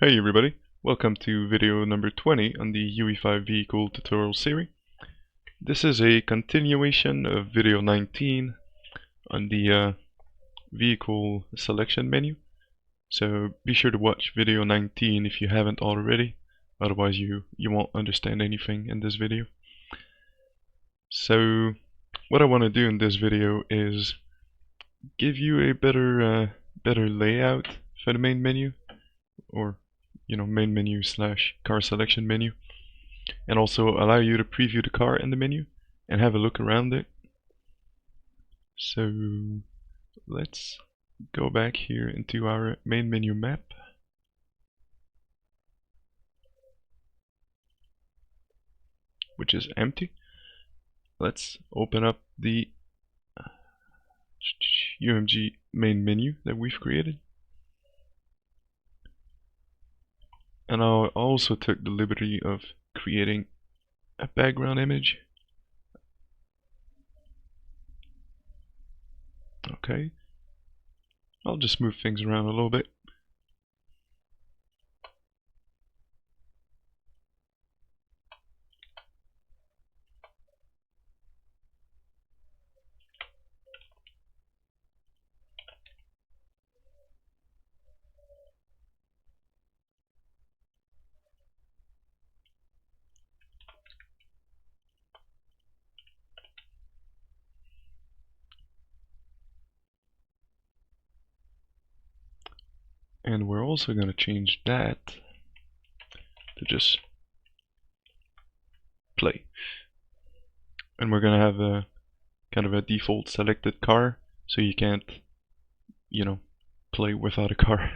Hey everybody, welcome to video number 20 on the UE5 vehicle tutorial series. This is a continuation of video 19 on the vehicle selection menu. So be sure to watch video 19 if you haven't already, otherwise you won't understand anything in this video. So what I want to do in this video is give you a better layout for the main menu, or main menu slash car selection menu, and also allow you to preview the car in the menu and have a look around it. So let's go back here into our main menu map. Which is empty. Let's open up the UMG main menu that we've created. And I also took the liberty of creating a background image. Okay. I'll just move things around a little bit. And we're also going to change that to just play. And we're going to have a kind of a default selected car, so you can't, play without a car.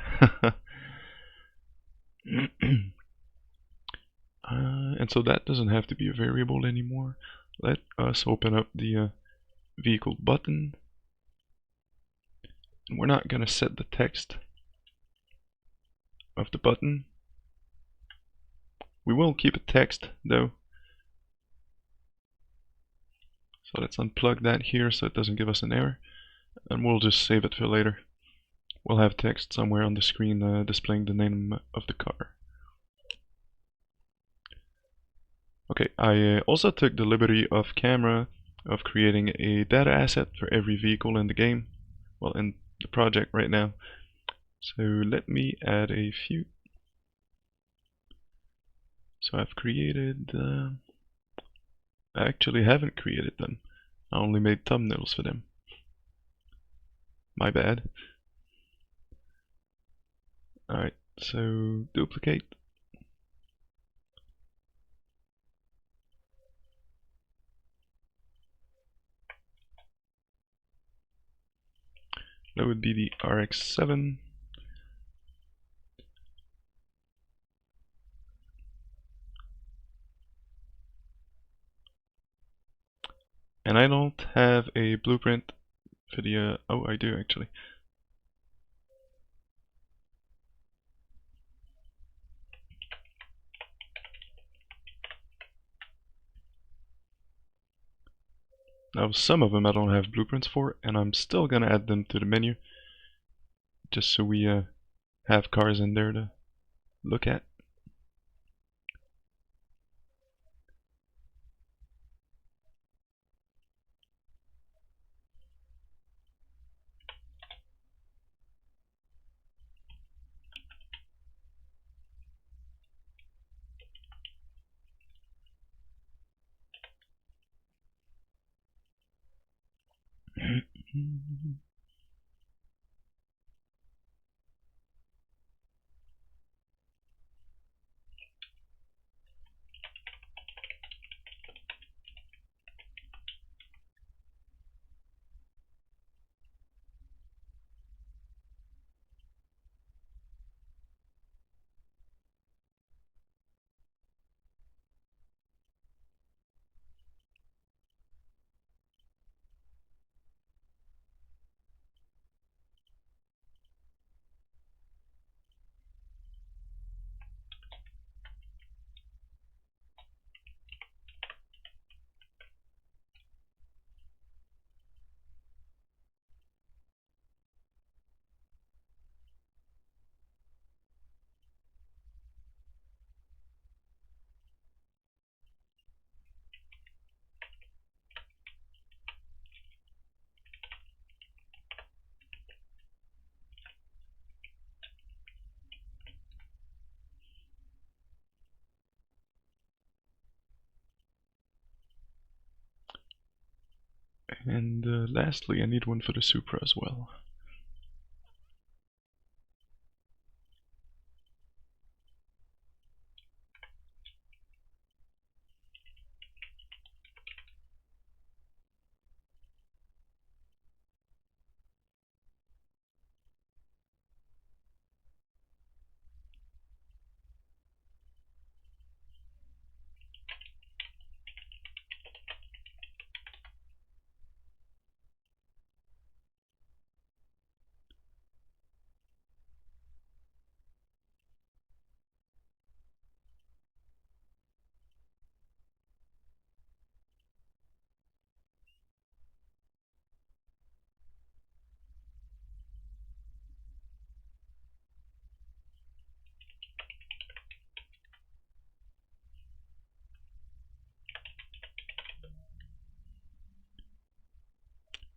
And so that doesn't have to be a variable anymore. Let us open up the vehicle button. And we're not going to set the text of the button. We will keep a text though. So let's unplug that here so it doesn't give us an error. And we'll just save it for later. We'll have text somewhere on the screen displaying the name of the car. Okay, I also took the liberty off camera of creating a data asset for every vehicle in the game. Well, in the project right now. So let me add a few. So I've created, I actually haven't created them. I only made thumbnails for them. My bad. Alright, so duplicate. That would be the RX-7. And I don't have a blueprint for the, oh I do actually. Now some of them I don't have blueprints for, and I'm still gonna add them to the menu, just so we have cars in there to look at. And lastly, I need one for the Supra as well.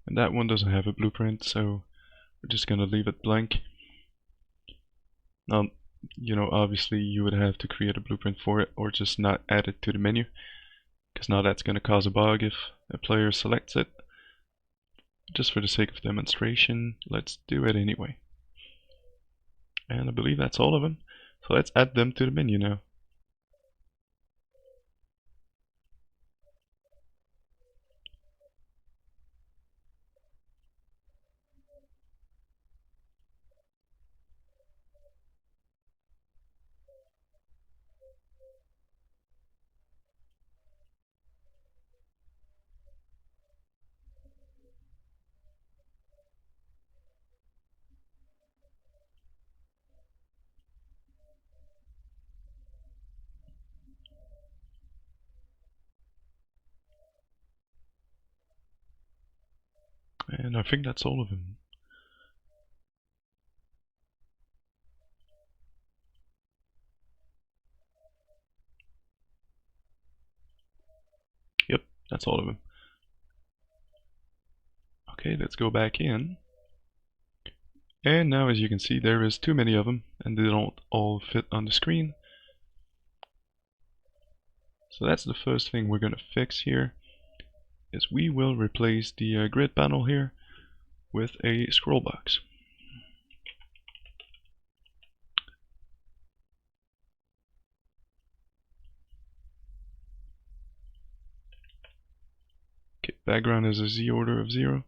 And that one doesn't have a blueprint, so we're just gonna leave it blank. Now, you know, obviously you would have to create a blueprint for it or just not add it to the menu, because now that's gonna cause a bug if a player selects it. Just for the sake of demonstration, let's do it anyway. And I believe that's all of them. So let's add them to the menu now. And I think that's all of them. Yep, that's all of them. Okay, let's go back in. And now, as you can see, there is too many of them, and they don't all fit on the screen. So that's the first thing we're going to fix here, is we will replace the grid panel here with a scroll box. Okay, background is a Z order of 0.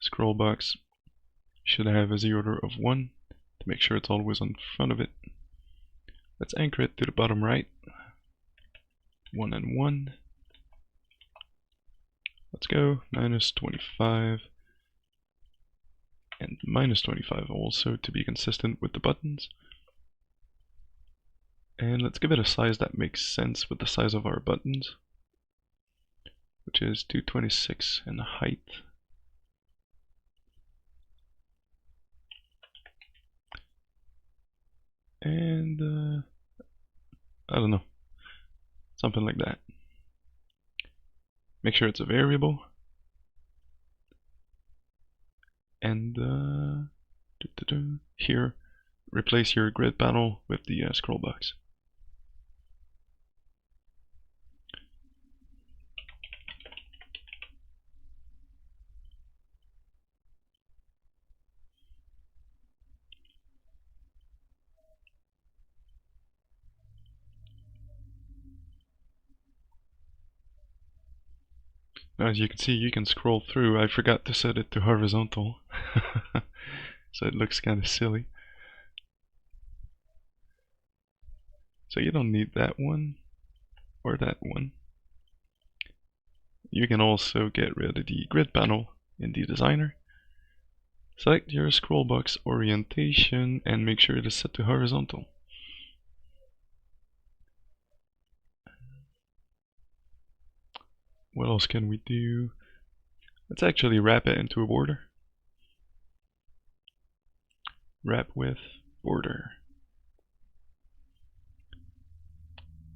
Scroll box should have a Z order of 1 to make sure it's always on front of it. Let's anchor it to the bottom right. 1 and 1. Let's go -25 and -25 also to be consistent with the buttons. And let's give it a size that makes sense with the size of our buttons, which is 226 in height. And I don't know, something like that. Make sure it's a variable. And here, replace your grid panel with the scroll box. Now, as you can see, you can scroll through. I forgot to set it to horizontal, so it looks kind of silly. So you don't need that one or that one. You can also get rid of the grid panel in the designer. Select your scroll box orientation and make sure it is set to horizontal. What else can we do? Let's actually wrap it into a border. Wrap with border.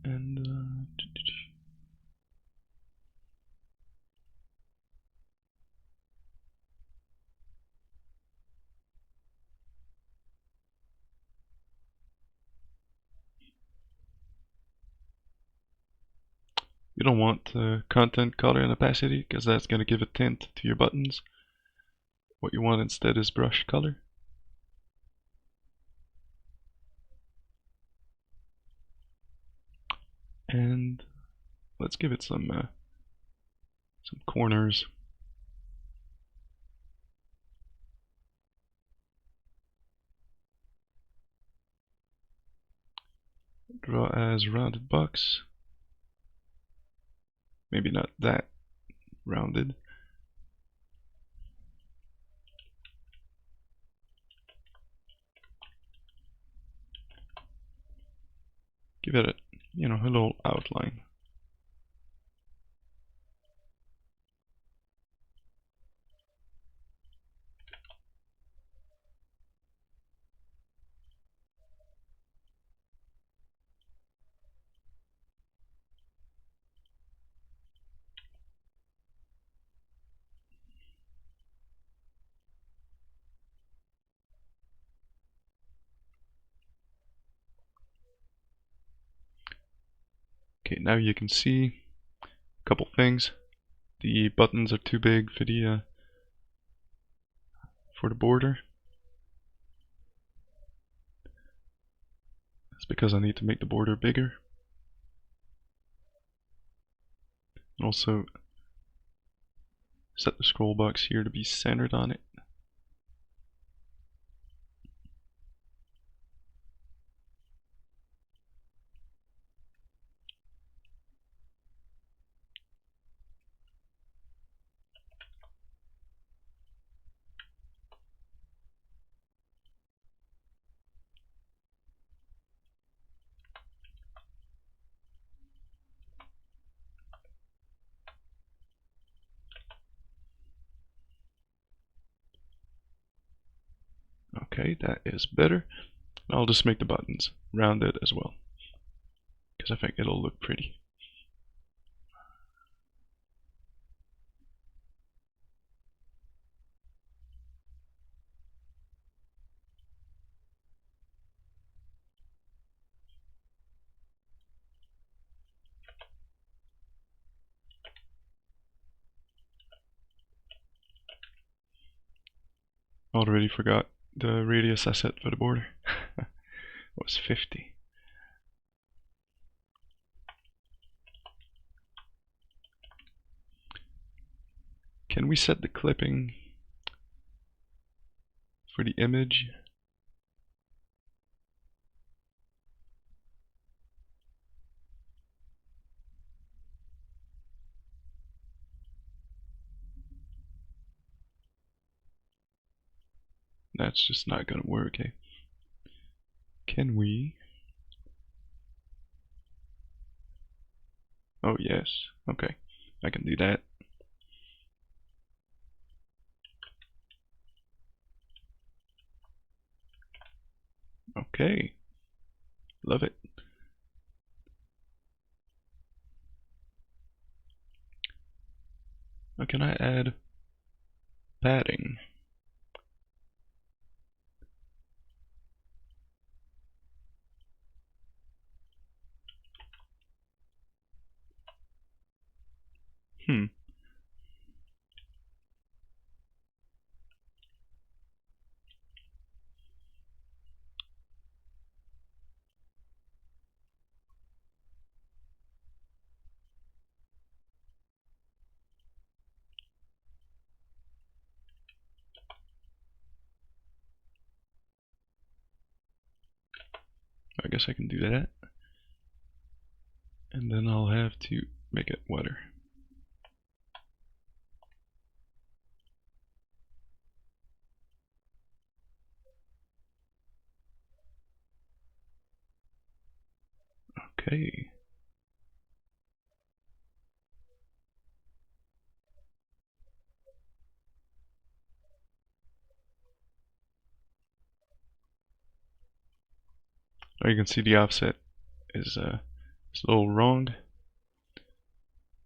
And You don't want content, color, and opacity because that's going to give a tint to your buttons. What you want instead is brush color. And let's give it some corners. Draw as rounded box. Maybe not that rounded. Give it a, a little outline. Okay, now you can see a couple things. The buttons are too big for the border. That's because I need to make the border bigger. And also set the scroll box here to be centered on it. Okay, that is better. I'll just make the buttons rounded as well, because I think it'll look pretty. Already forgot the radius I set for the border. Was 50. Can we set the clipping for the image? That's just not gonna work, eh? Can we? Oh yes, okay, I can do that. Okay, love it. Now can I add padding? I guess I can do that. And then I'll have to make it wetter. Okay. Now you can see the offset is a little wrong.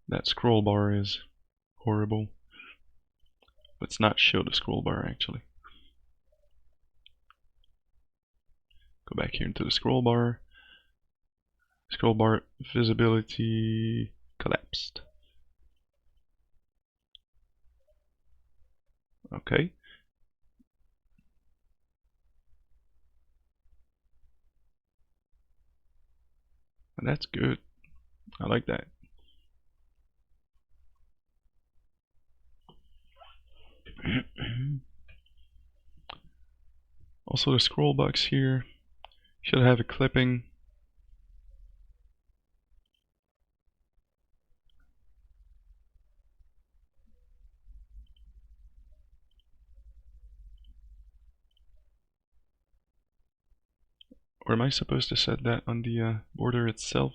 That scroll bar is horrible. Let's not show the scroll bar actually. Go back here into the scroll bar. Scroll bar visibility collapsed. Okay. That's good. I like that. Also, the scroll box here should have a clipping. Or am I supposed to set that on the border itself?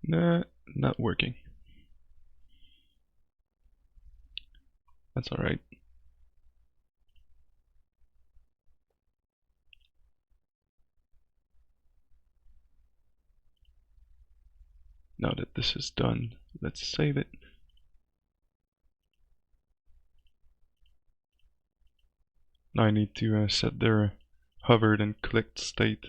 Nah, not working. That's alright. Now that this is done, let's save it. Now I need to set their hovered and clicked state.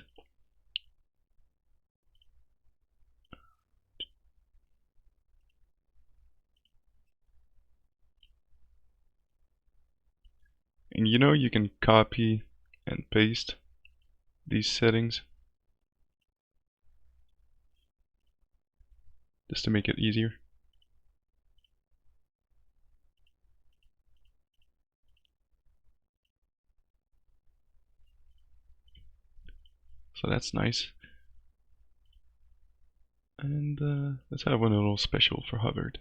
And you know you can copy and paste these settings just to make it easier. So that's nice. And let's have one a little special for hovered.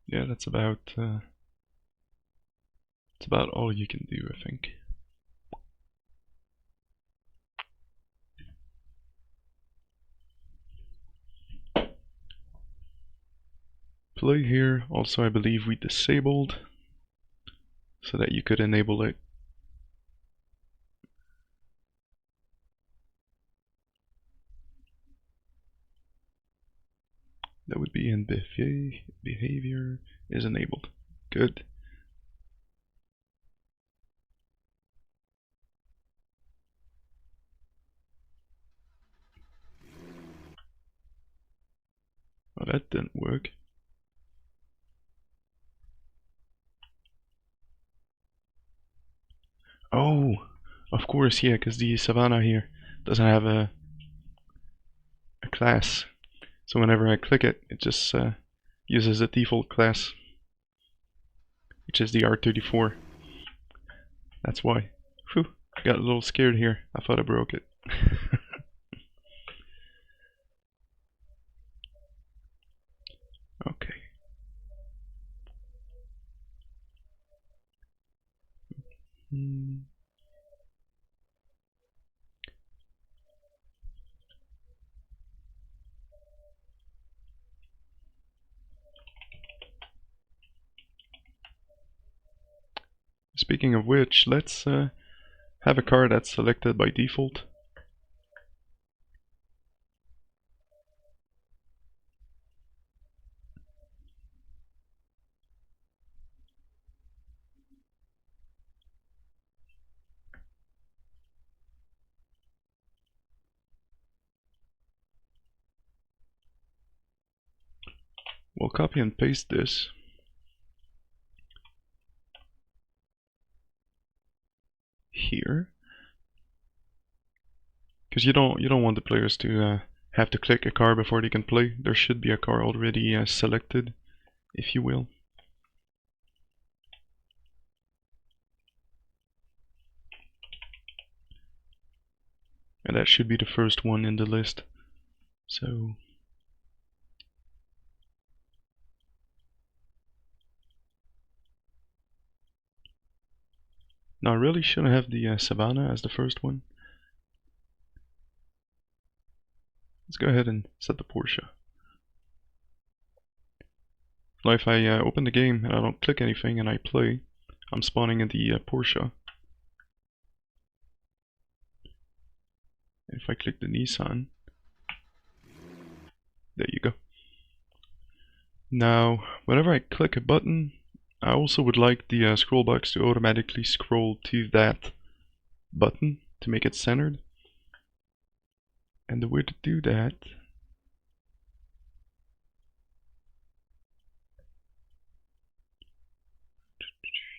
Yeah, that's about all you can do, I think. Play here, also I believe we disabled so that you could enable it. That would be in behavior is enabled. Good. Oh, that didn't work. Oh, of course, yeah, because the Savannah here doesn't have a class. So whenever I click it, it just uses the default class, which is the R34. That's why. Whew, I got a little scared here. I thought I broke it. Okay. Speaking of which, let's have a car that's selected by default. We'll copy and paste this. Here. Because you don't want the players to have to click a car before they can play. There should be a car already selected, if you will. And that should be the first one in the list. So now I really shouldn't have the Savannah as the first one. Let's go ahead and set the Porsche. Now if I open the game and I don't click anything and I play, I'm spawning in the Porsche. If I click the Nissan, there you go. Now, whenever I click a button, I also would like the scroll box to automatically scroll to that button to make it centered. And the way to do that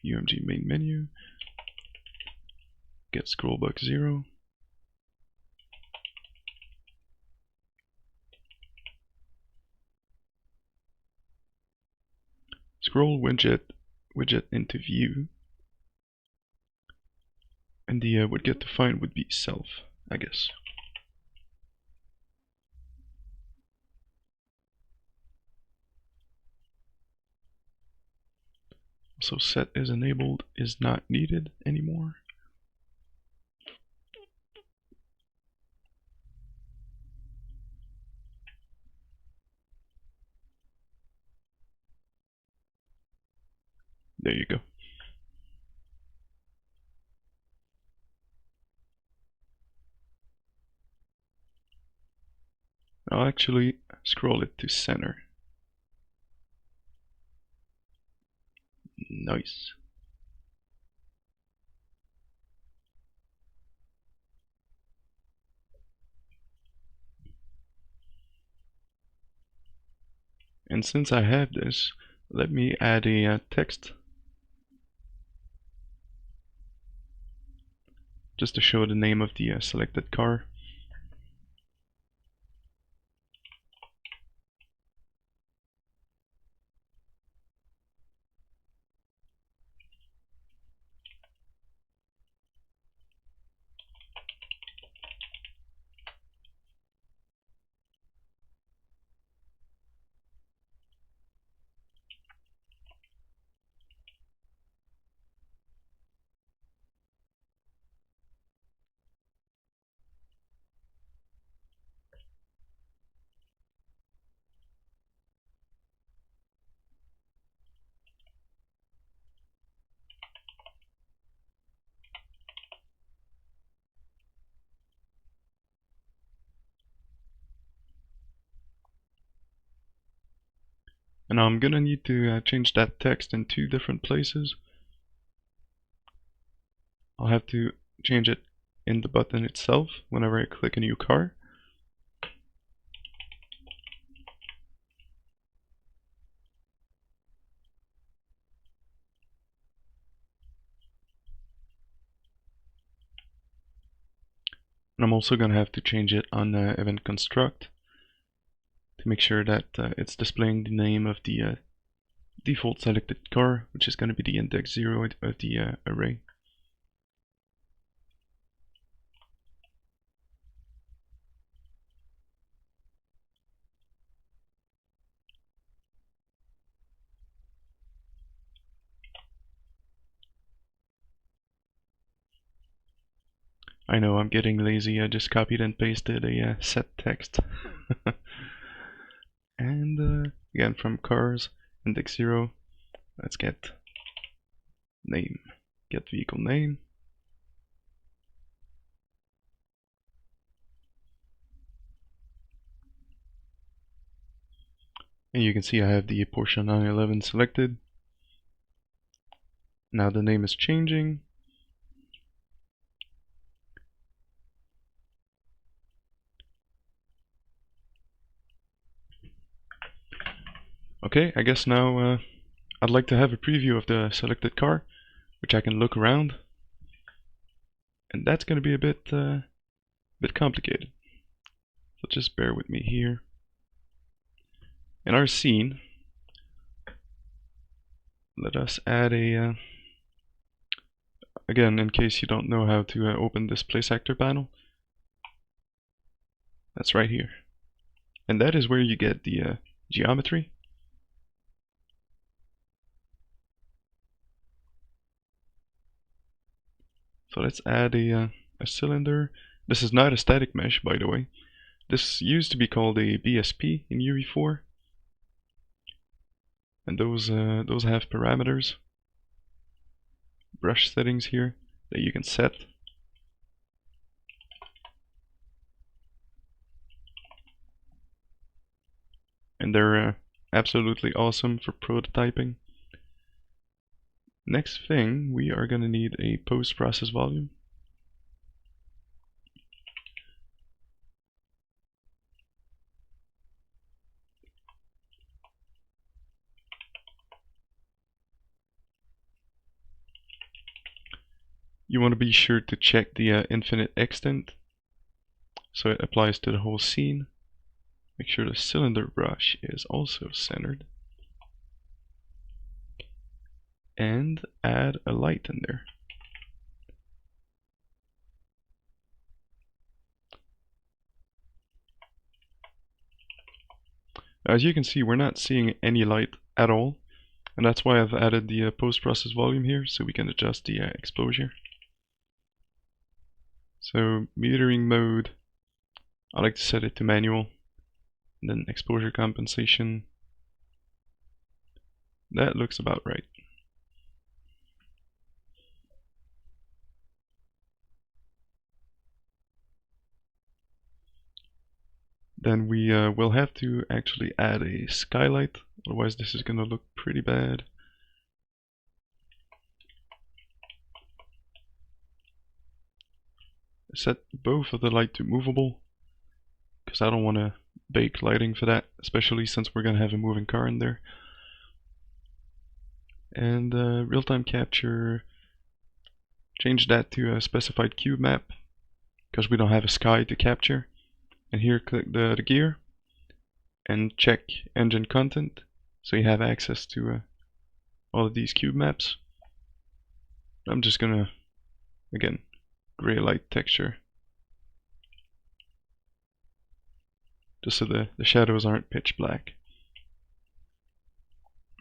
UMG main menu, get scroll box 0. Scroll widget into view, and the widget defined would be self, I guess. So set is enabled is not needed anymore. There you go. I'll actually scroll it to center. Nice. And since I have this, let me add a text just to show the name of the selected car. And now I'm gonna need to change that text in 2 different places. I'll have to change it in the button itself whenever I click a new car. And I'm also gonna have to change it on event construct to make sure that it's displaying the name of the default selected car, which is going to be the index 0 of the array. I know I'm getting lazy, I just copied and pasted a set text. And again, from cars, index 0, let's get name, get vehicle name. And you can see I have the Porsche 911 selected. Now the name is changing. Okay, I guess now I'd like to have a preview of the selected car, which I can look around. And that's going to be a bit complicated. So just bear with me here. In our scene, let us add a, again, in case you don't know how to open this place actor panel, that's right here. And that is where you get the geometry. So let's add a cylinder. This is not a static mesh, by the way. This used to be called a BSP in UE4. And those have parameters, brush settings here that you can set. And they're absolutely awesome for prototyping. Next thing, we are going to need a post-process volume. You want to be sure to check the infinite extent so it applies to the whole scene. Make sure the cylinder brush is also centered. And add a light in there. As you can see, we're not seeing any light at all, and that's why I've added the post-process volume here, so we can adjust the exposure. So metering mode, I like to set it to manual, and then exposure compensation. That looks about right. Then we will have to actually add a skylight, otherwise this is going to look pretty bad. Set both of the light to movable, because I don't want to bake lighting for that, especially since we're going to have a moving car in there. And real-time capture, change that to a specified cube map, because we don't have a sky to capture. And here click the gear and check engine content, so you have access to all of these cube maps. I'm just gonna, again, gray light texture, just so the shadows aren't pitch black.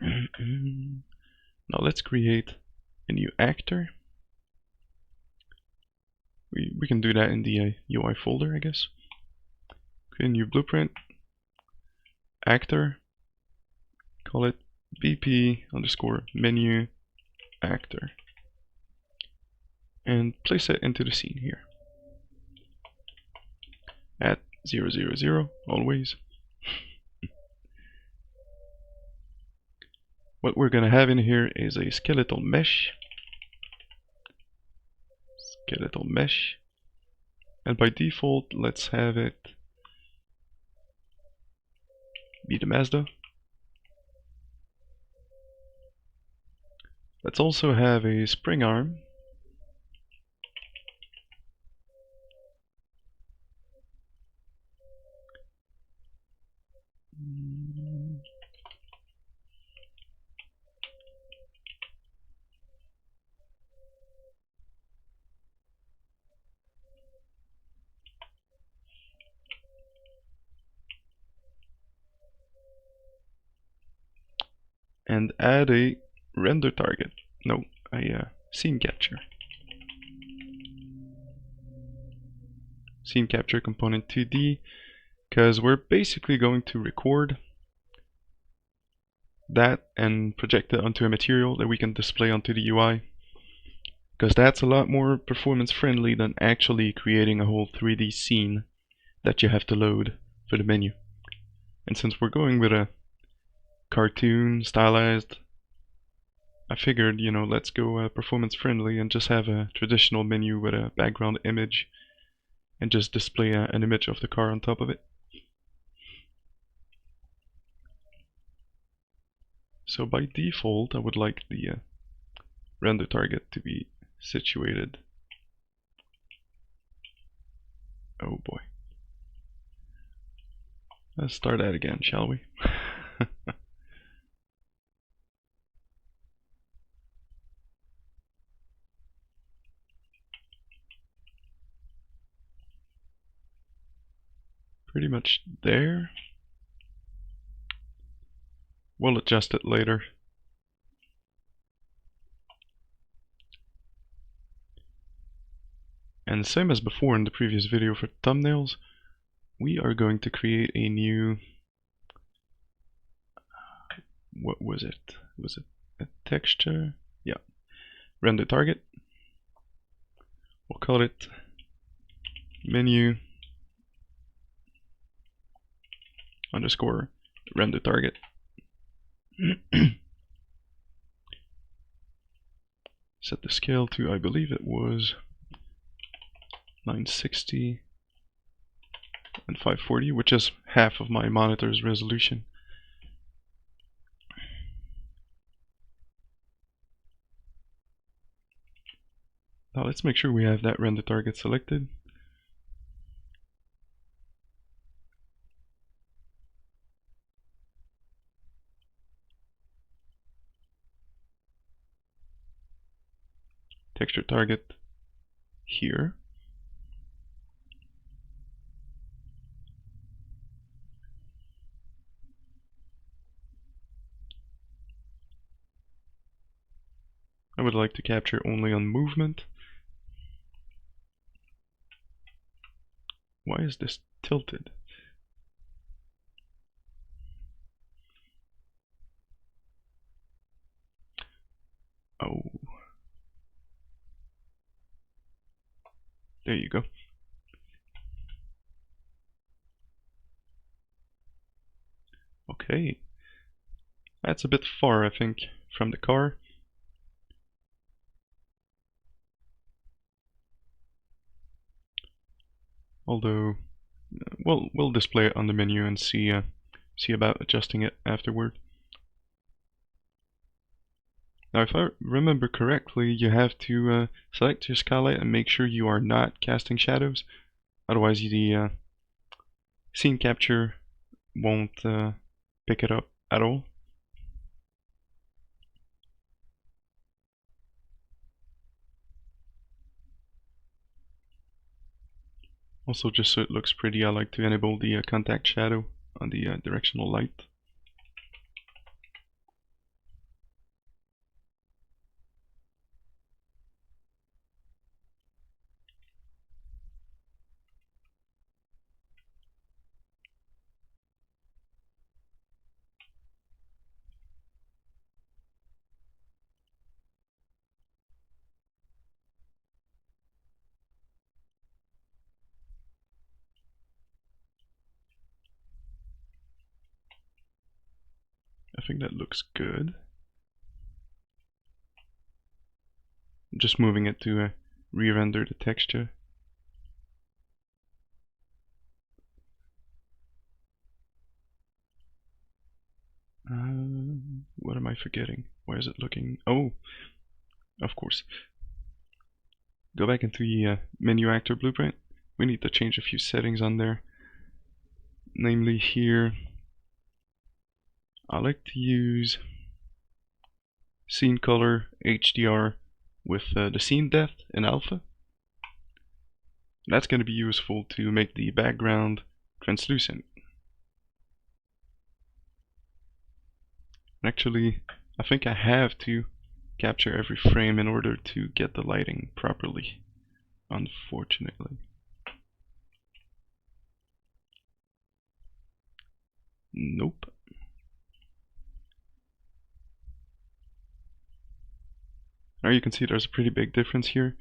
Now let's create a new actor. We can do that in the UI folder, I guess. Create a new blueprint, actor, call it BP_menu actor, and place it into the scene here at 000 always. What we're gonna have in here is a skeletal mesh, and by default let's have it be the Mazda. Let's also have a spring arm. And add a render target. No, a scene capture. Scene capture component 2D, because we're basically going to record that and project it onto a material that we can display onto the UI, because that's a lot more performance friendly than actually creating a whole 3D scene that you have to load for the menu. And since we're going with a cartoon stylized, I figured, you know, let's go performance friendly and just have a traditional menu with a background image and just display an image of the car on top of it. So by default I would like the render target to be situated, oh boy, Let's start that again, shall we? Pretty much there. We'll adjust it later. And same as before in the previous video for thumbnails, we are going to create a new, what was it? Was it a texture? Yeah, render target. We'll call it menu underscore render target. Set the scale to, I believe it was 960 and 540, which is half of my monitor's resolution. Now let's make sure we have that render target selected. Texture target here. I would like to capture only on movement. Why is this tilted? Oh. There you go. Okay. That's a bit far, I think, from the car. Although, we'll display it on the menu and see about adjusting it afterward. Now, if I remember correctly, you have to select your skylight and make sure you are not casting shadows. Otherwise, the scene capture won't pick it up at all. Also, just so it looks pretty, I like to enable the contact shadow on the directional light. I think that looks good. I'm just moving it to re-render the texture. What am I forgetting? Why is it looking... Oh, of course. Go back into the menu actor blueprint. We need to change a few settings on there. Namely here, I like to use scene color HDR with the scene depth in alpha. That's going to be useful to make the background translucent. Actually, I think I have to capture every frame in order to get the lighting properly, unfortunately. Nope. Now you can see there's a pretty big difference here.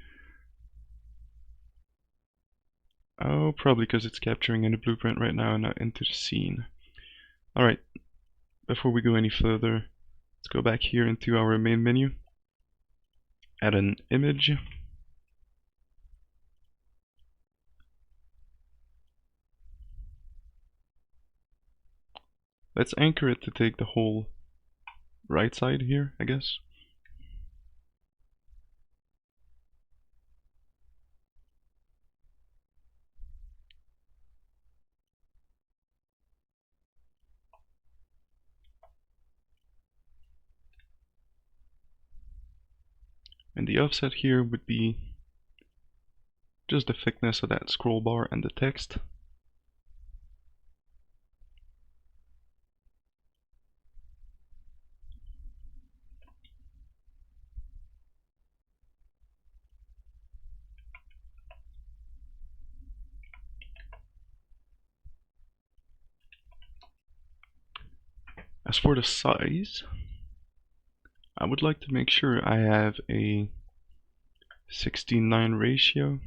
Oh, probably because it's capturing in the blueprint right now and not into the scene. Alright, before we go any further, let's go back here into our main menu. Add an image. Let's anchor it to take the whole right side here, I guess. And the offset here would be just the thickness of that scroll bar and the text. As for the size, I would like to make sure I have a 16:9 ratio,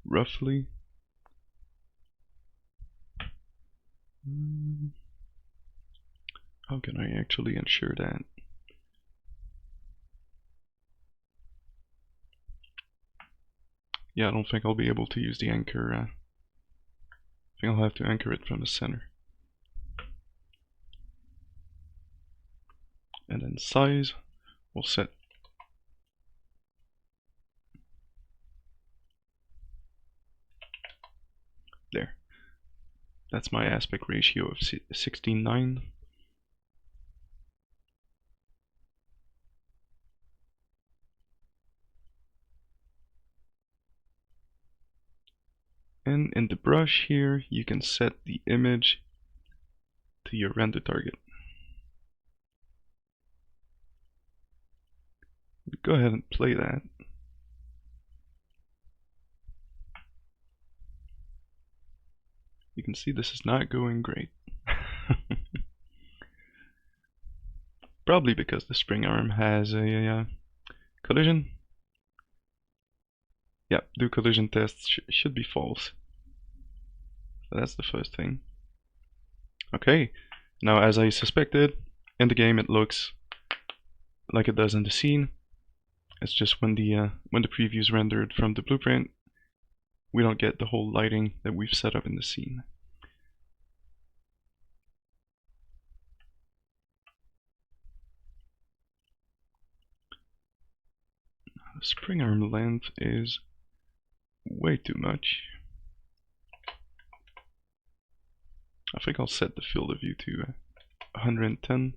roughly. How can I actually ensure that? Yeah, I don't think I'll be able to use the anchor. I think I'll have to anchor it from the center. And then size, we'll set there. That's my aspect ratio of 16:9. And in the brush here, you can set the image to your render target. Go ahead and play that. You can see this is not going great. Probably because the spring arm has a collision. Yep, do collision tests should be false. So that's the first thing. Okay, now as I suspected, in the game it looks like it does in the scene. It's just when the preview is rendered from the blueprint, we don't get the whole lighting that we've set up in the scene. The spring arm length is way too much. I think I'll set the field of view to 110.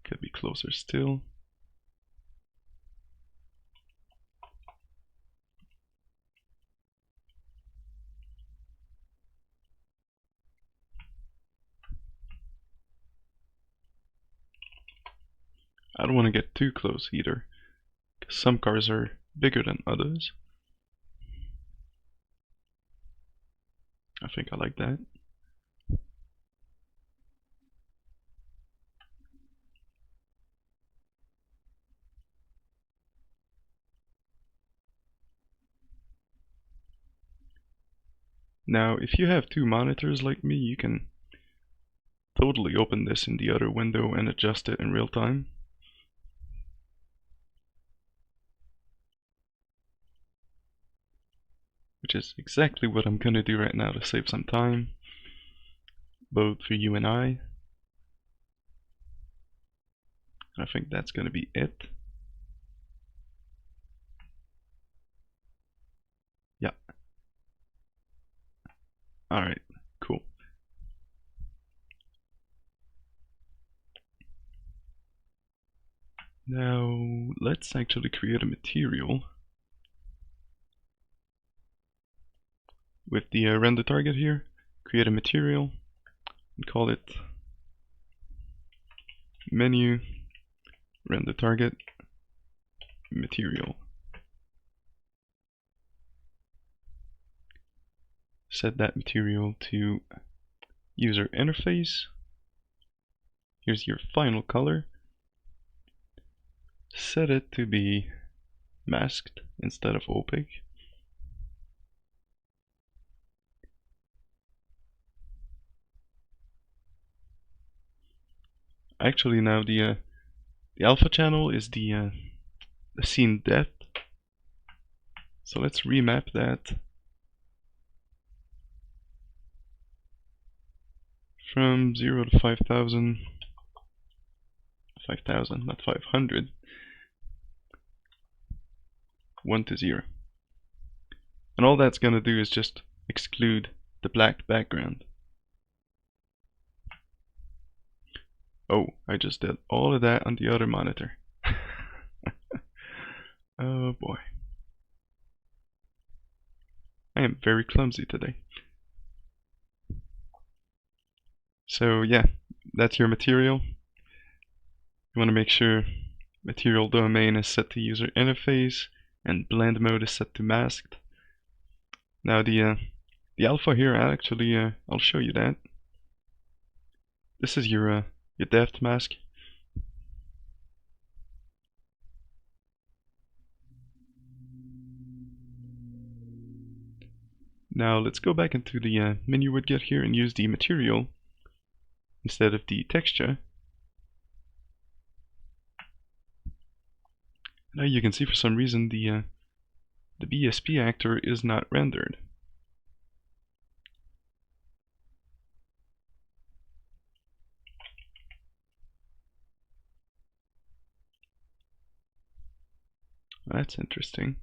Could be closer still. I don't want to get too close either, because some cars are bigger than others. I think I like that. Now, if you have two monitors like me, you can totally open this in the other window and adjust it in real time. Which is exactly what I'm gonna do right now to save some time, both for you and I. I think that's gonna be it. Yeah. Alright, cool. Now, let's actually create a material with the render target here. Create a material and call it menu render target material. Set that material to user interface. Here's your final color. Set it to be masked instead of opaque. Actually, now the alpha channel is the scene depth. So let's remap that from 0 to 5,000. 5,000, not 500. 1 to 0. And all that's gonna do is just exclude the black background. Oh, I just did all of that on the other monitor. Oh boy. I am very clumsy today. So yeah, that's your material. You want to make sure material domain is set to user interface and blend mode is set to masked. Now the alpha here, actually, I'll show you that. This is your depth mask. Now let's go back into the menu widget here and use the material instead of the texture. Now you can see for some reason the BSP actor is not rendered. That's interesting.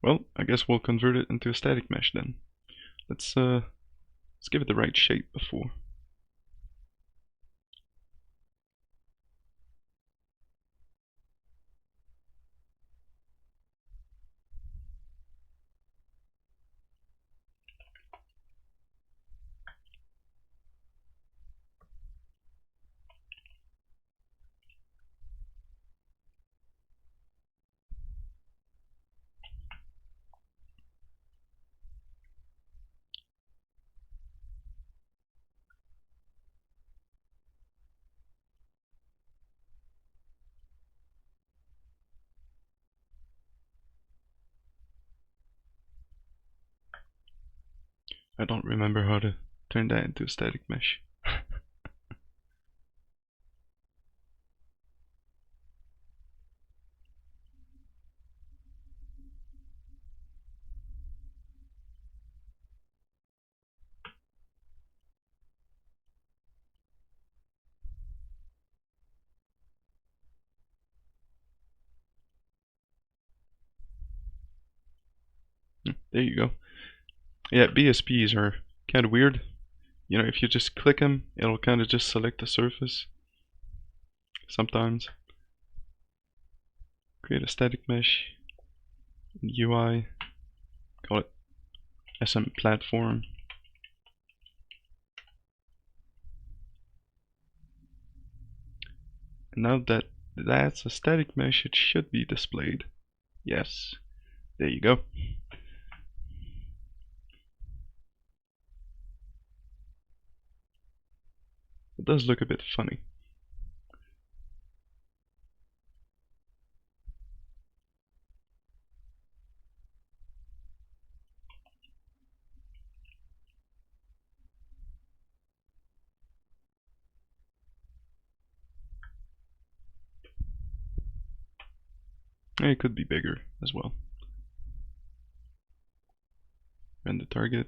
Well, I guess we'll convert it into a static mesh then. Let's give it the right shape before. I don't remember how to turn that into a static mesh. There you go. Yeah, BSPs are kind of weird. You know, if you just click them, it'll kind of just select the surface. Sometimes. Create a static mesh. UI. Call it SM platform. And now that that's a static mesh, it should be displayed. Yes. There you go. It does look a bit funny. And it could be bigger as well. And the target.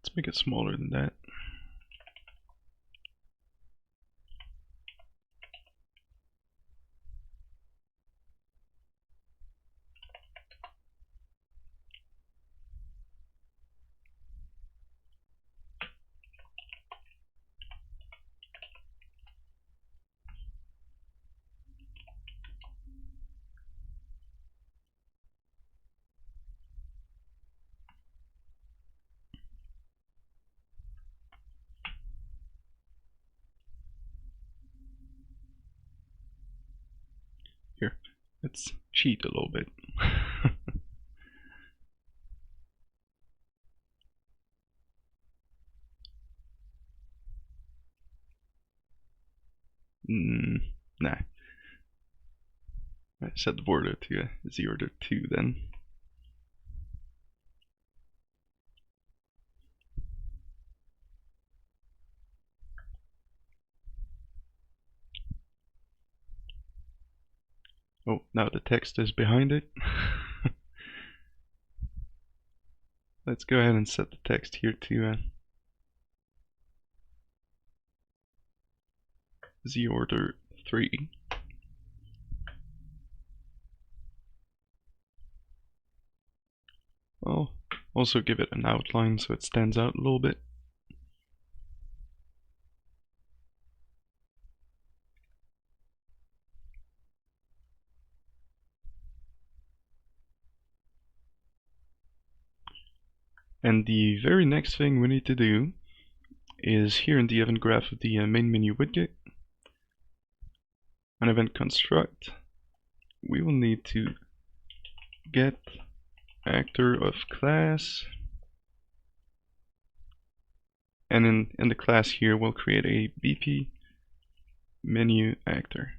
Let's make it smaller than that. Here, let's cheat a little bit. Nah. I set the border to 0 to 2 then. Oh, now the text is behind it. Let's go ahead and set the text here to Z order 3. I'll also give it an outline so it stands out a little bit. And the very next thing we need to do is here in the event graph of the main menu widget, an event construct, we will need to get actor of class, and in the class here we'll create a BP menu actor.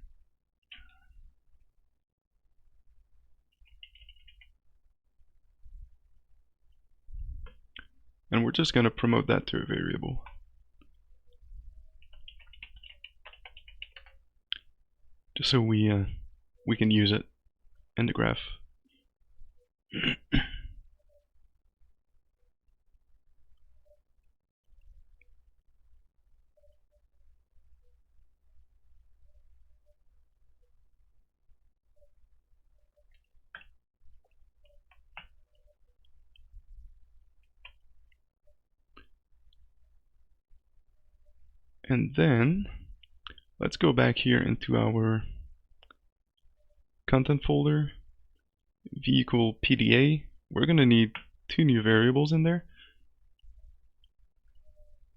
And we're just going to promote that to a variable. Just so we can use it in the graph. And then let's go back here into our content folder, vehicle PDA. We're going to need 2 new variables in there.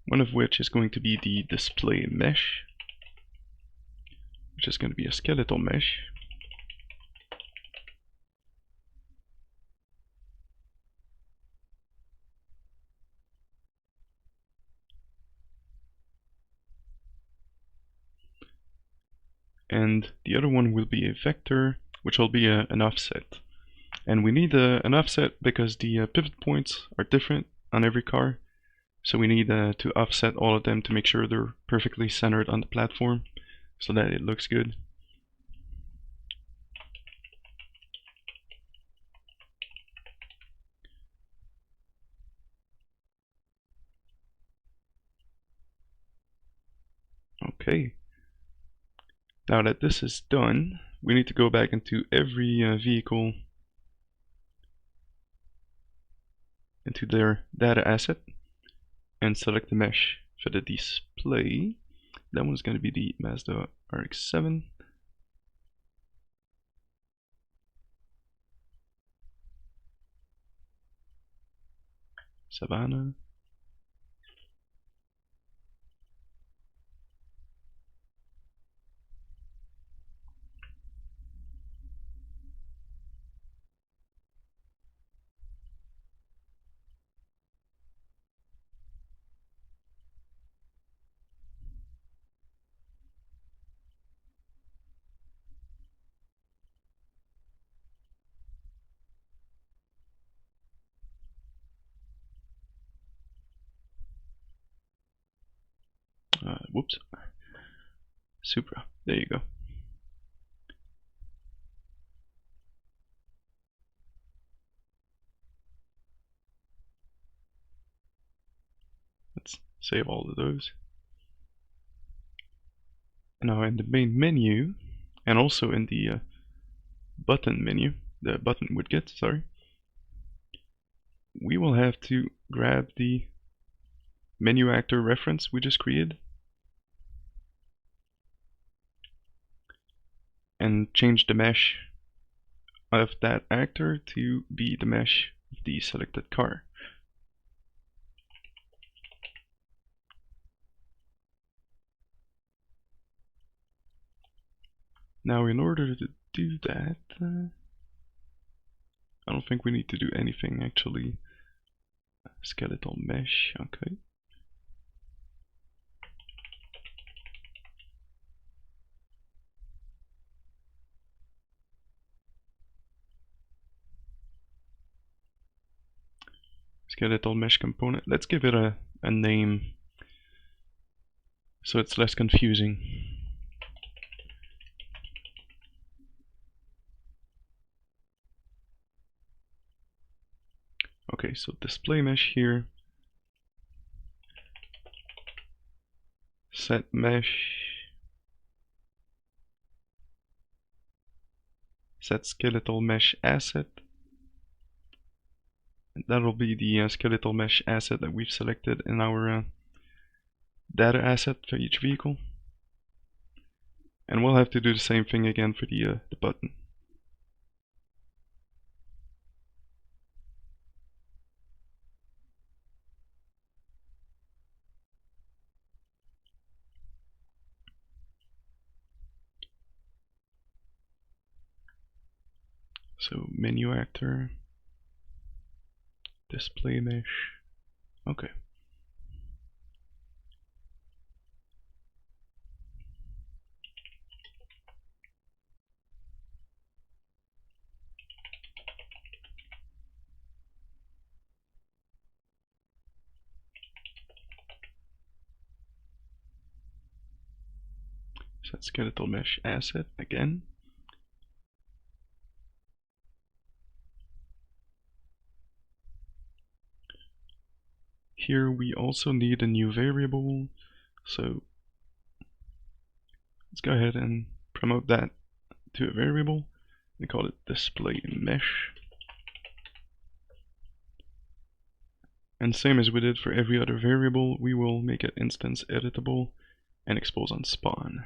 One of which is going to be the display mesh, which is going to be a skeletal mesh. And the other one will be a vector, which will be an offset. And we need an offset because the pivot points are different on every car. So we need to offset all of them to make sure they're perfectly centered on the platform so that it looks good. Okay. Now that this is done, we need to go back into every vehicle, into their data asset, and select the mesh for the display. That one's going to be the Mazda RX-7. Savannah. Whoops. Supra. There you go. Let's save all of those. Now in the main menu, and also in the button menu, the button widget, sorry, we will have to grab the menu actor reference we just created and change the mesh of that actor to be the mesh of the selected car. Now in order to do that, I don't think we need to do anything actually. Skeletal mesh, okay. skeletal mesh component. Let's give it a name so it's less confusing. Okay, so display mesh here. Set mesh. Set skeletal mesh asset. And that'll be the skeletal mesh asset that we've selected in our data asset for each vehicle. And we'll have to do the same thing again for the button. So menu actor, display mesh. Okay. Set skeletal mesh asset again. Here we also need a new variable, so let's go ahead and promote that to a variable and call it display mesh. And same as we did for every other variable, we will make it instance editable and expose on spawn.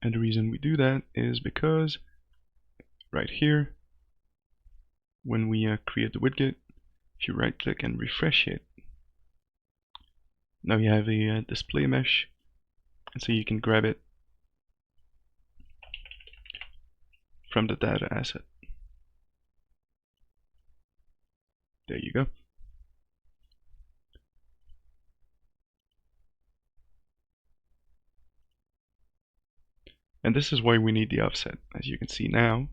And the reason we do that is because right here, when we create the widget, if you right click and refresh it, now you have a display mesh, and so you can grab it from the data asset. There you go. And this is why we need the offset, as you can see now.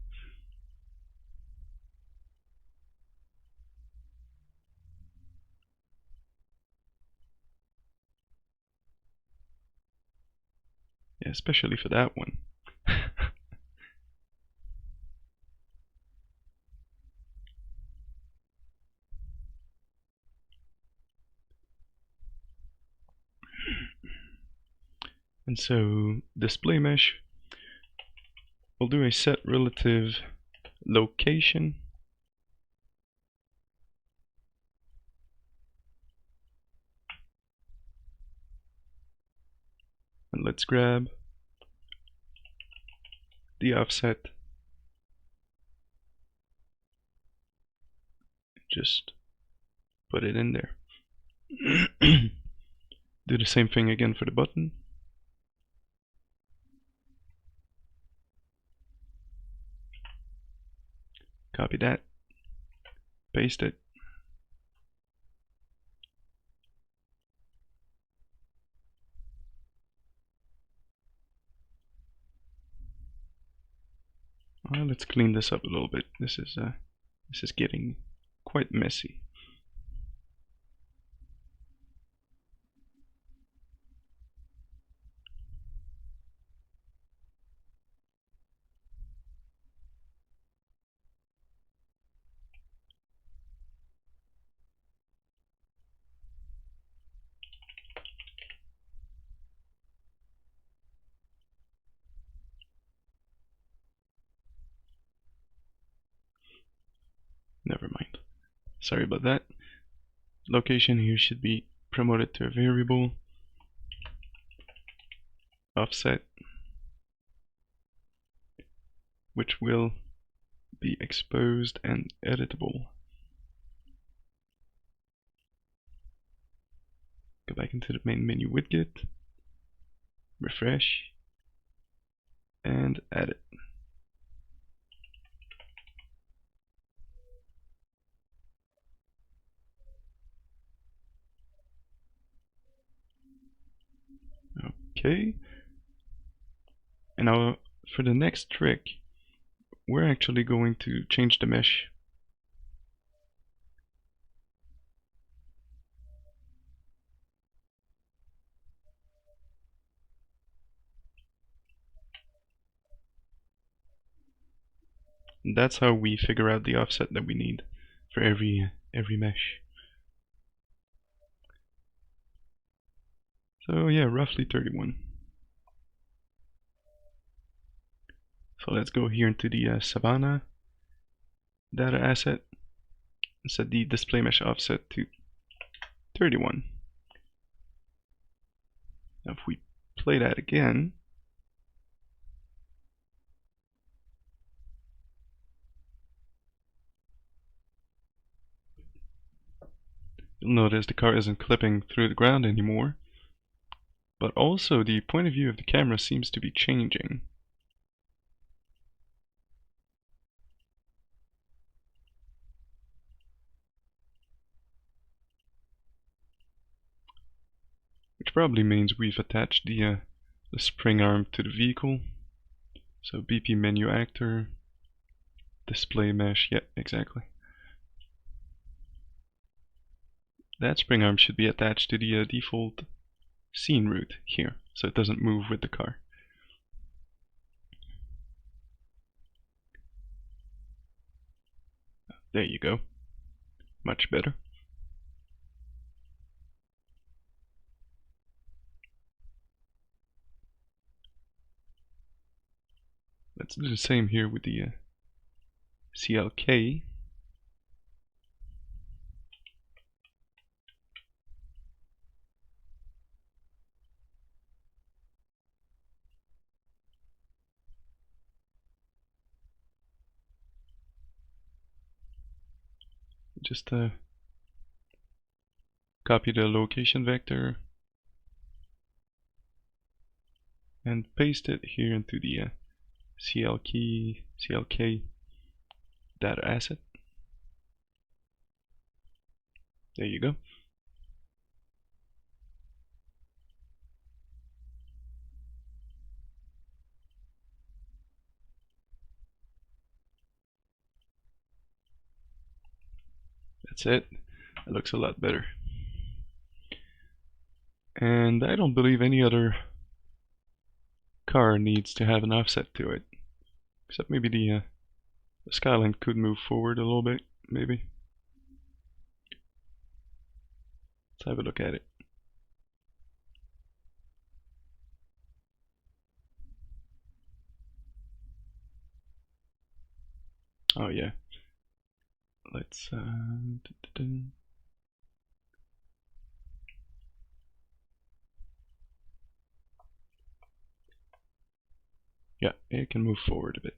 Yeah, especially for that one. And so display mesh, we'll do a set relative location. And let's grab the offset. Just put it in there. Do the same thing again for the button. Copy that, paste it. Let's clean this up a little bit. This is getting quite messy. Never mind. Sorry about that. Location here should be promoted to a variable. Offset, which will be exposed and editable. Go back into the main menu widget, refresh, and add it. Okay. And now for the next trick, we're actually going to change the mesh. And that's how we figure out the offset that we need for every mesh. So yeah, roughly 31. So let's go here into the Savannah data asset and set the display mesh offset to 31. Now if we play that again, you'll notice the car isn't clipping through the ground anymore, but also the point of view of the camera seems to be changing. Which probably means we've attached the spring arm to the vehicle. So BP menu actor, display mesh, yeah, exactly. That spring arm should be attached to the default scene route here, so it doesn't move with the car. There you go. Much better. Let's do the same here with the CLK. Just copy the location vector and paste it here into the CLK data asset. There you go. That's it. It looks a lot better. And I don't believe any other car needs to have an offset to it, except maybe the Skyline could move forward a little bit, maybe. Let's have a look at it. Oh yeah. Let's yeah, it can move forward a bit.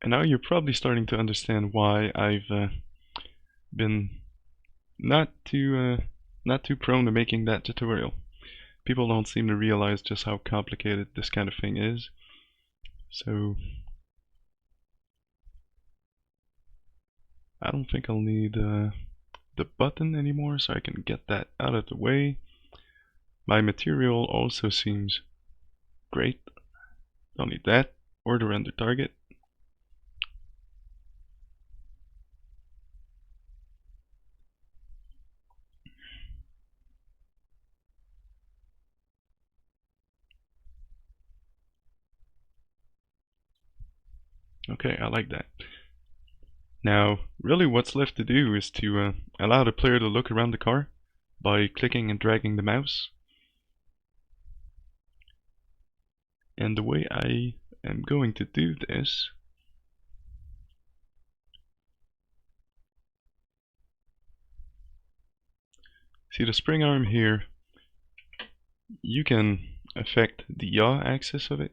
And now you're probably starting to understand why I've been not too prone to making that tutorial. People don't seem to realize just how complicated this kind of thing is. So I don't think I'll need the button anymore, so I can get that out of the way. My material also seems great. Don't need that or the render target. Okay, I like that. Now, really what's left to do is to allow the player to look around the car by clicking and dragging the mouse. And the way I am going to do this see the spring arm here, you can affect the yaw axis of it.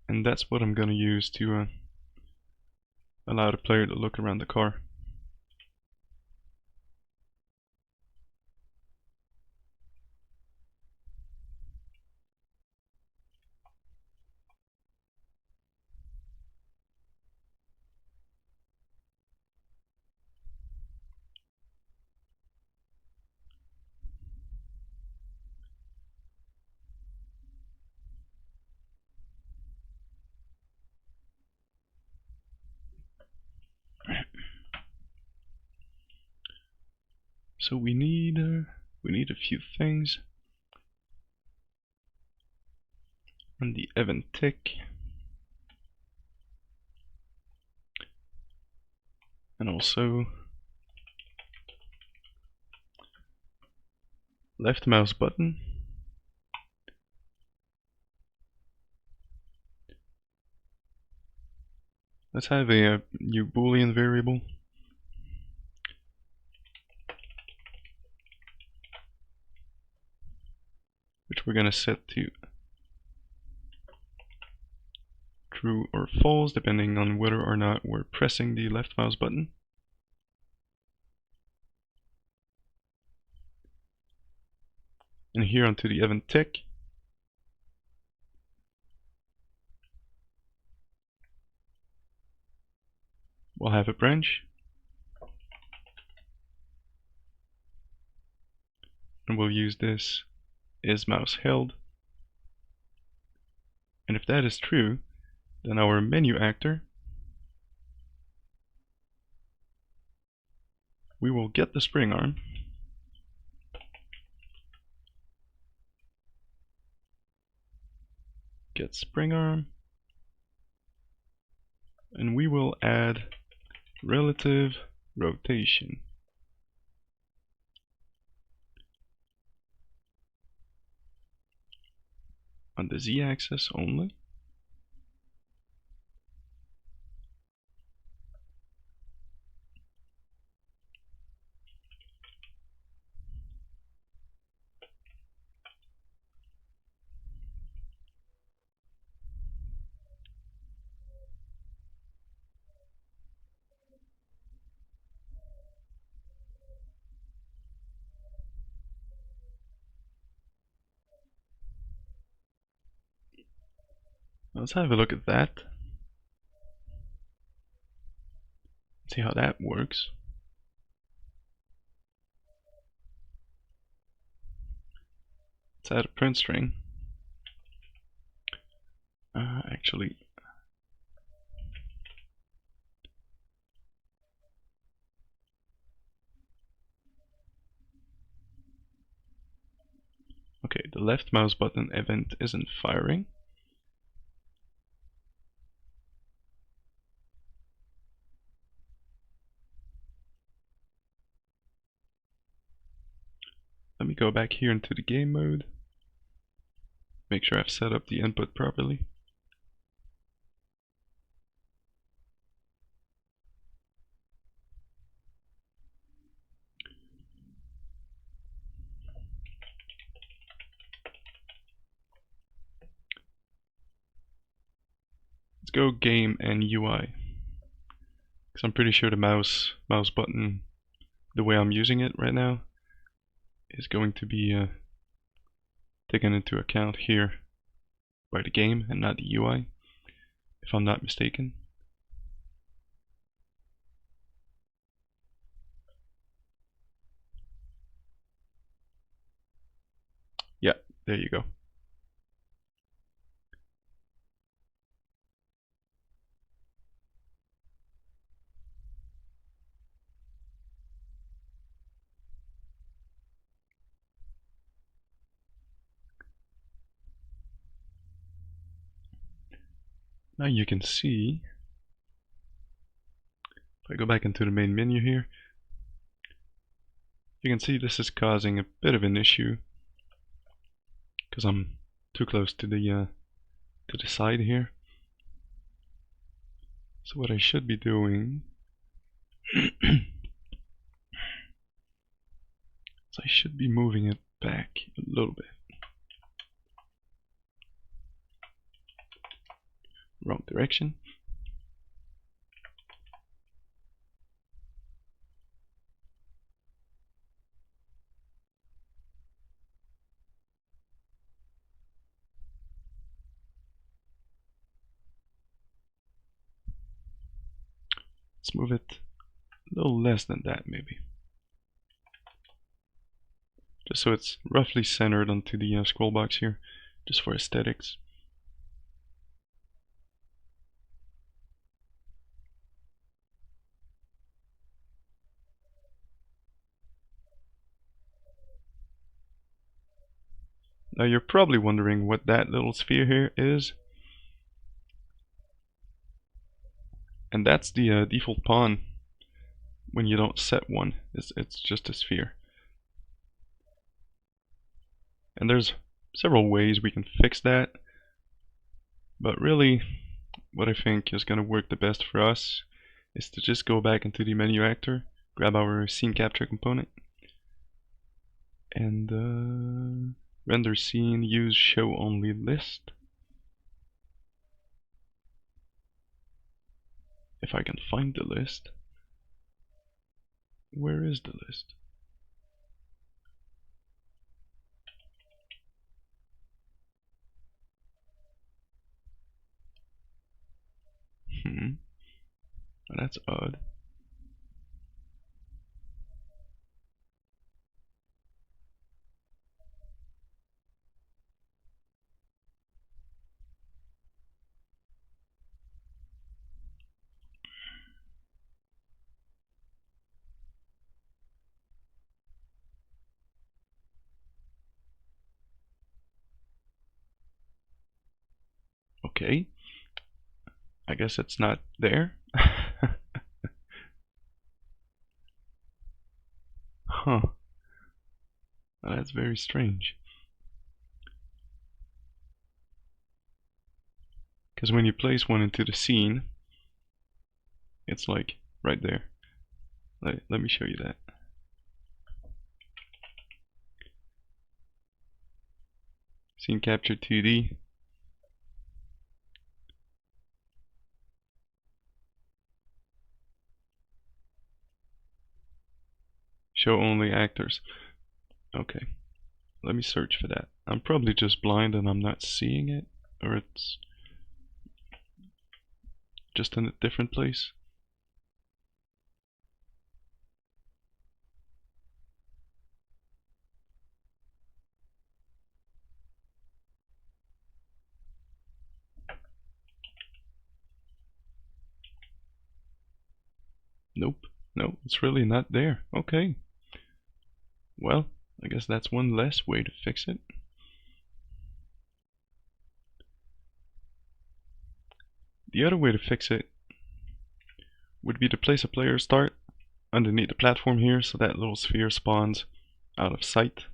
and that's what I'm gonna use to allow the player to look around the car. So we need a few things on the event tick, and also left mouse button. Let's have a new Boolean variable, which we're gonna set to true or false, depending on whether or not we're pressing the left mouse button. And here onto the event tick, we'll have a branch, and we'll use this is mouse held. And if that is true, then our menu actor, we will get the spring arm, get spring arm, and we will add relative rotation. On the z-axis only. Let's have a look at that. See how that works. Let's add a print string. Actually, okay, the left mouse button event isn't firing. Let me go back here into the game mode. Make sure I've set up the input properly. Let's go game and UI. Because I'm pretty sure the mouse button, the way I'm using it right now, is going to be taken into account here by the game and not the UI, if I'm not mistaken. Yeah, there you go. Now you can see, if I go back into the main menu here, you can see this is causing a bit of an issue because I'm too close to the side here. So what I should be doing is I should be moving it back a little bit. Wrong direction. Let's move it a little less than that, maybe. Just so it's roughly centered onto the scroll box here, just for aesthetics. Now you're probably wondering what that little sphere here is. And that's the default pawn when you don't set one. It's just a sphere. And there's several ways we can fix that. But really, what I think is going to work the best for us is to just go back into the menu actor, grab our scene capture component, and render scene, use show only list. If I can find the list. Where is the list? That's odd. Okay. I guess it's not there. Huh. That's very strange. Because when you place one into the scene, it's like right there. Let me show you that. Scene capture 2D. Show only actors. Okay, let me search for that. I'm probably just blind and I'm not seeing it, or it's just in a different place. Nope, no, it's really not there. Okay. Well, I guess that's one less way to fix it. The other way to fix it would be to place a player start underneath the platform here so that little sphere spawns out of sight.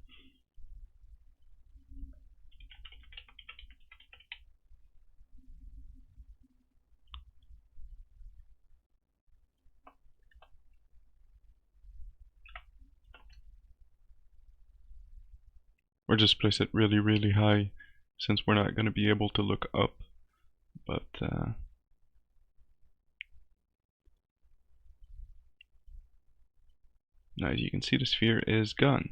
Or just place it really, really high, since we're not going to be able to look up. But now as you can see, the sphere is gone.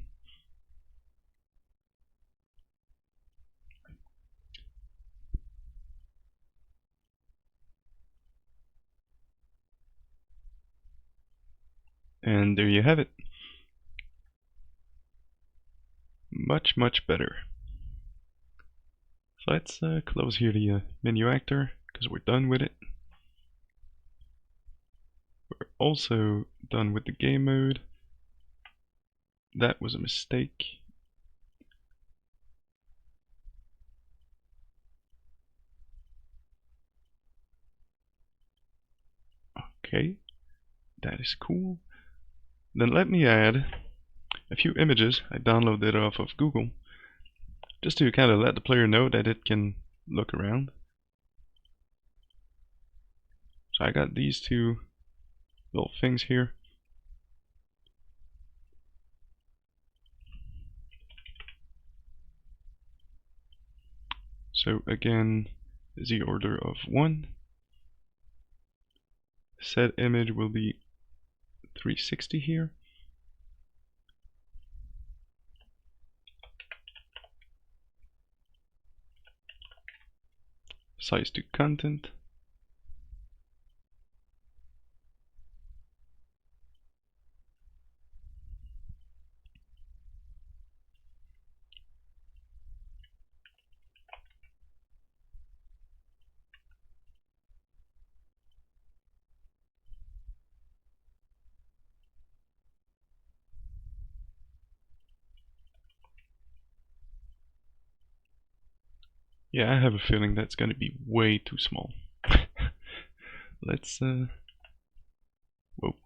And there you have it. Much, much better. So let's close here the menu actor, because we're done with it. We're also done with the game mode. That was a mistake. Okay, that is cool. Then let me add a few images I downloaded off of Google, just to kind of let the player know that it can look around. So I got these two little things here. So again, z order of 1. Set image will be 360 here. Size to content. Yeah, I have a feeling that's gonna be way too small. Let's whoa.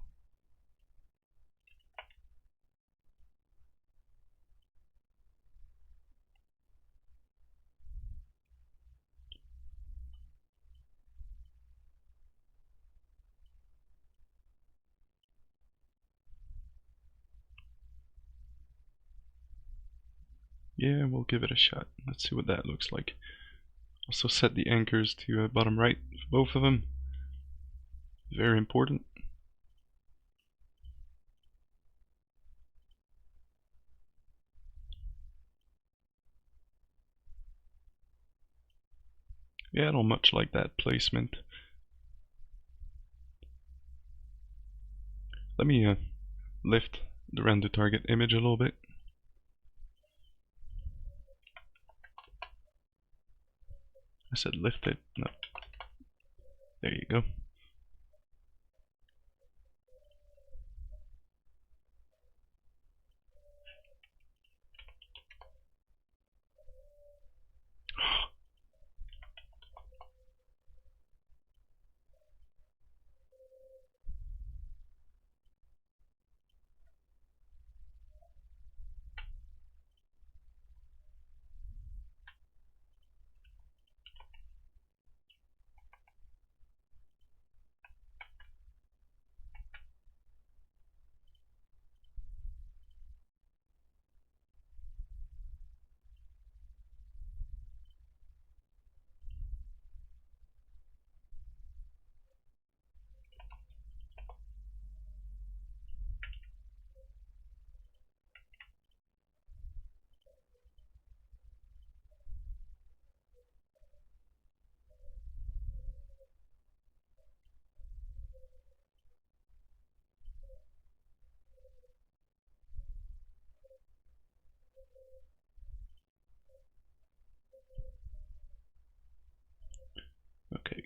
Yeah, we'll give it a shot. Let's see what that looks like. Also set the anchors to bottom right for both of them. Very important. Yeah, I don't much like that placement. Let me lift the render target image a little bit. I said lift it. No. There you go. Okay.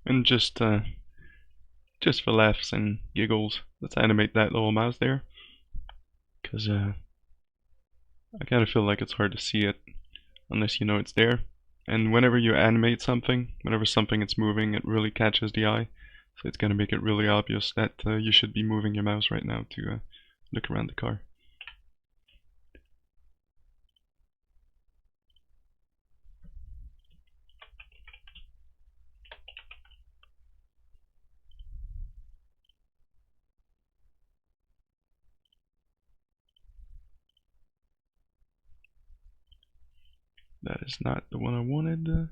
And just for laughs and giggles, let's animate that little mouse there, because I kind of feel like it's hard to see it unless you know it's there. And whenever you animate something, whenever something is moving, it really catches the eye. So it's gonna make it really obvious that you should be moving your mouse right now to look around the car. That is not the one I wanted.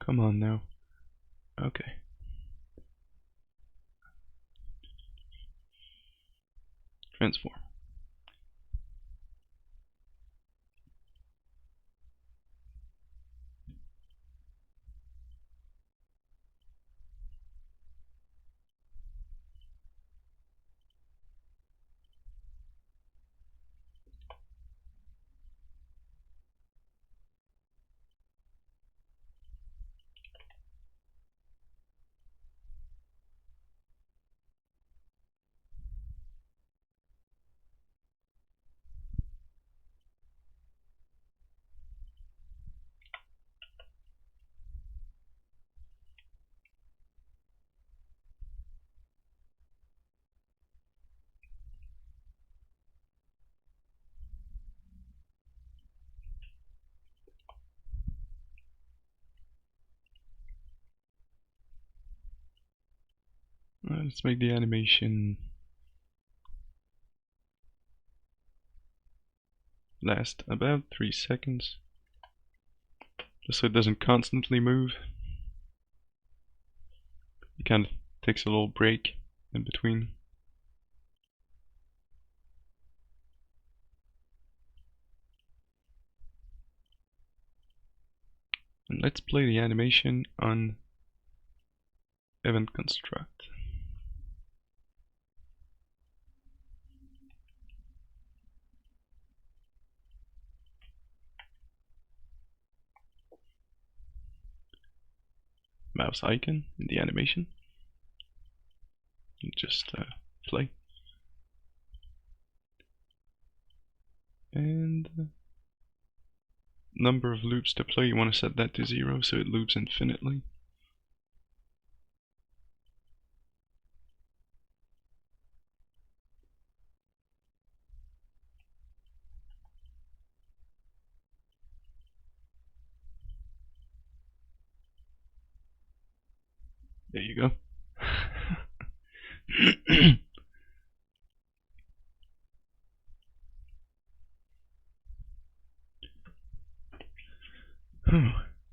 Come on now. Okay. Transform. Let's make the animation last about 3 seconds, just so it doesn't constantly move. It kind of takes a little break in between. And let's play the animation on event construct. Mouse icon in the animation. And just play. And number of loops to play, you want to set that to 0 so it loops infinitely. There you go.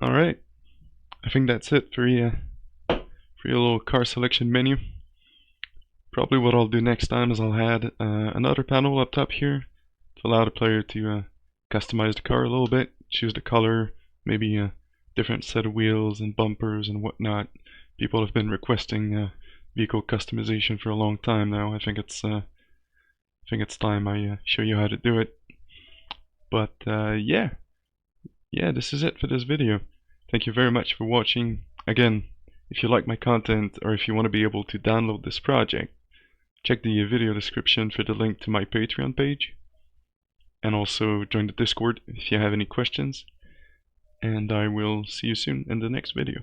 Alright, I think that's it for your little car selection menu. Probably what I'll do next time is I'll add another panel up top here to allow the player to customize the car a little bit, choose the color, maybe a different set of wheels and bumpers and whatnot. People have been requesting vehicle customization for a long time now. I think it's time I show you how to do it. But yeah, this is it for this video. Thank you very much for watching. Again, if you like my content or if you want to be able to download this project, check the video description for the link to my Patreon page. And also join the Discord if you have any questions. And I will see you soon in the next video.